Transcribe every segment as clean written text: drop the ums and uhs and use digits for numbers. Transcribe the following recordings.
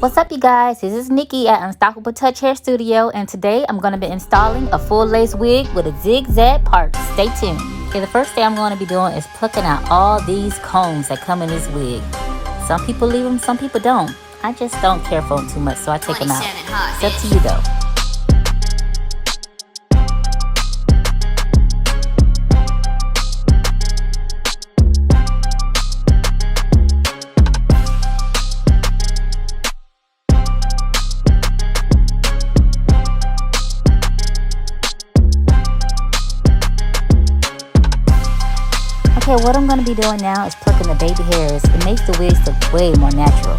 What's up, you guys? This is Nikki at Unstoppable Touch Hair Studio, and today I'm going to be installing a full lace wig with a zigzag part. Stay tuned. Okay, the first thing I'm going to be doing is plucking out all these combs that come in this wig. Some people leave them, some people don't. I just don't care for them too much, so I take them out. It's up to you though. Okay, what I'm going to be doing now is plucking the baby hairs. It makes the wigs look way more natural.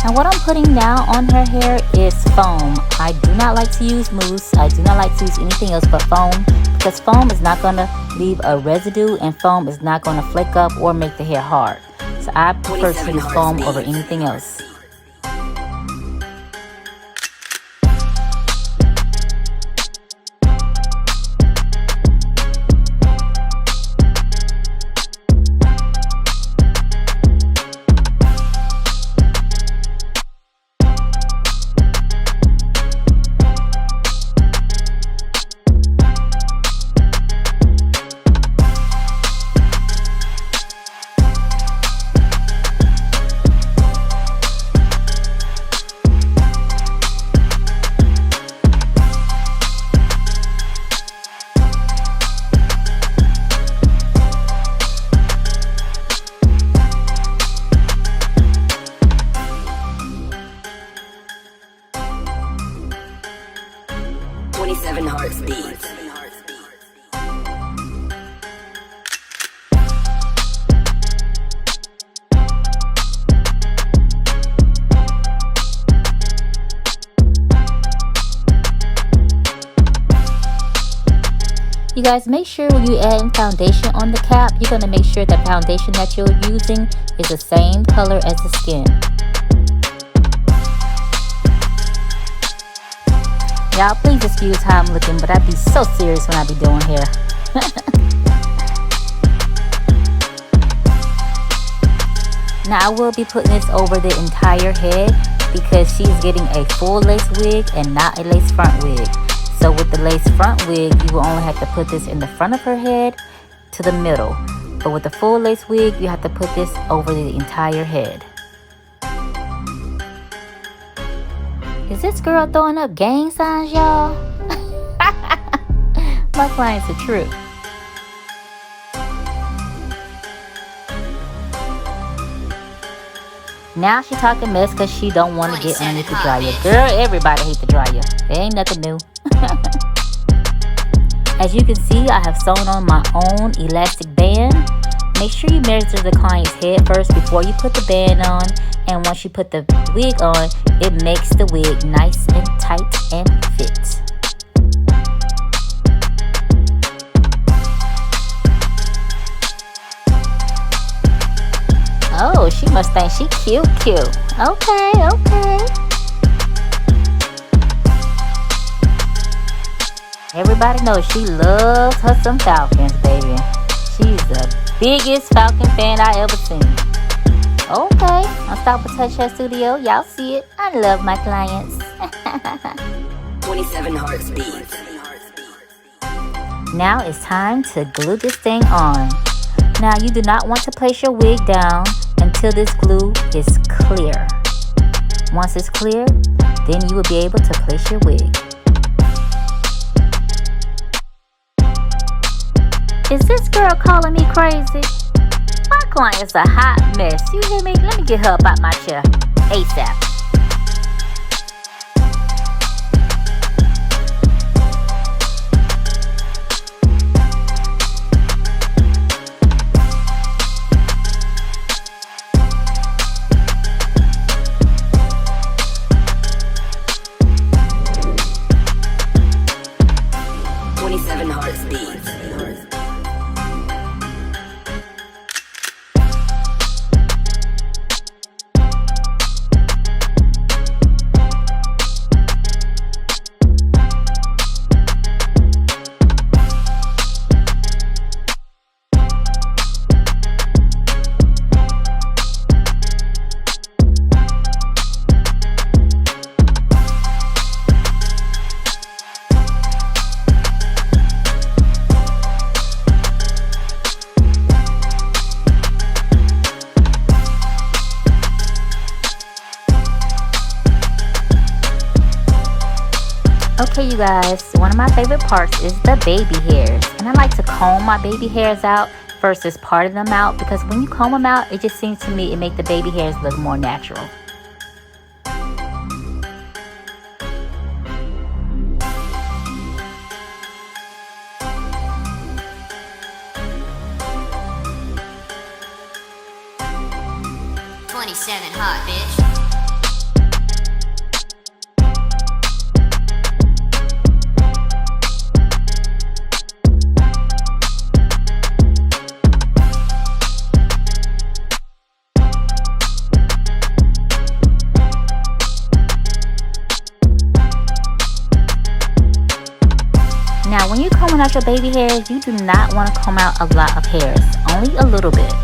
And what I'm putting now on her hair is foam. I do not like to use mousse. I do not like to use anything else but foam, because foam is not going to leave a residue and foam is not going to flake up or make the hair hard. So I prefer to use foam over anything else. Hearts beats. You guys, make sure when you add foundation on the cap, you're going to make sure the foundation that you're using is the same color as the skin. Y'all, please excuse how I'm looking, but I be so serious when I be doing hair. Now, I will be putting this over the entire head because she's getting a full lace wig and not a lace front wig. So with the lace front wig, you will only have to put this in the front of her head to the middle. But with the full lace wig, you have to put this over the entire head. Is this girl throwing up gang signs, y'all? My clients are true. Now she talking mess because she don't want to get underneath the dryer. Girl, everybody hates the dryer. It ain't nothing new. As you can see, I have sewn on my own elastic band. Make sure you measure the client's head first before you put the band on. And once you put the wig on, it makes the wig nice and tight and fit. Oh, she must think she cute. Okay. Everybody knows she loves her some falcons, baby. She's the biggest falcon fan I ever seen. Okay, Unstoppable Touch Hair Studio. Y'all see it. I love my clients. 27 Hearts beats. Now it's time to glue this thing on. Now you do not want to place your wig down until this glue is clear. Once it's clear, then you will be able to place your wig. Is this girl calling me crazy? My client's a hot mess. You hear me? Let me get her up out my chair ASAP. Hearts beats. here, you guys, one of my favorite parts is the baby hairs. And I like to comb my baby hairs out versus parting them out, because when you comb them out, it just seems to me it makes the baby hairs look more natural. Hot, bitch. Now, when you're combing out your baby hairs, you do not want to comb out a lot of hairs, only a little bit.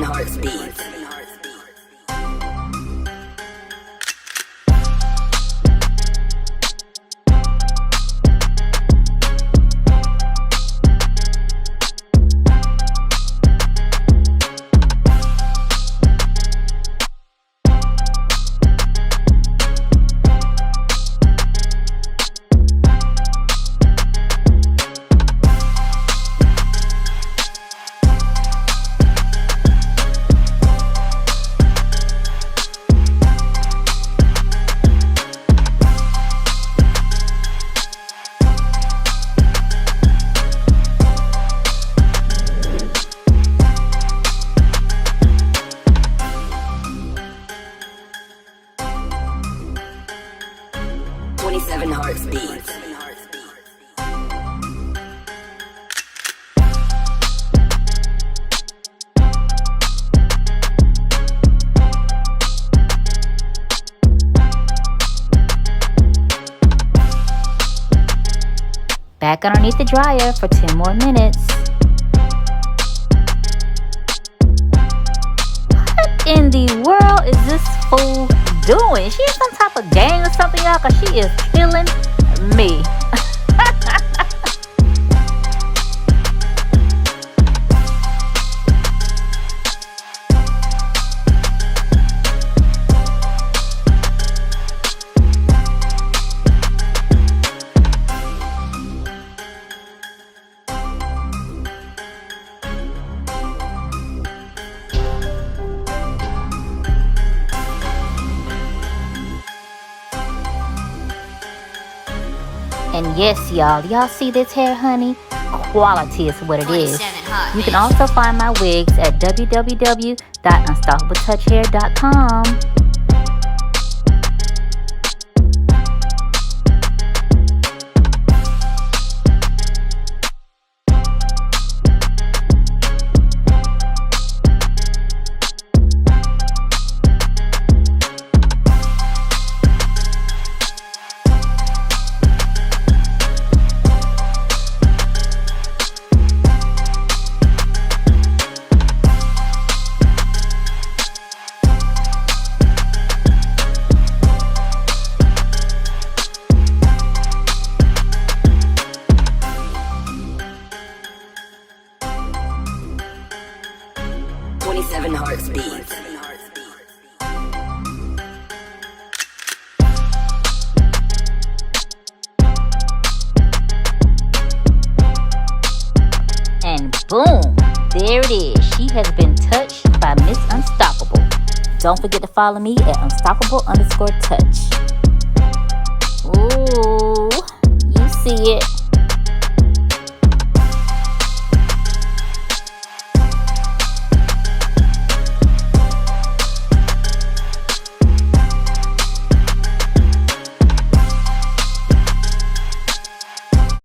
Hearts beats. Hearts beats. Back underneath the dryer for 10 more minutes. What in the world is this fool doing? She in some type of gang or something, y'all, because she is killing me. And yes, y'all see this hair, honey? Quality is what it is. You can also find my wigs at www.unstoppabletoughair.com. Hearts beats. And boom, there it is. She has been touched by Miss Unstoppable. Don't forget to follow me at unstoppable_touch. Ooh, you see it.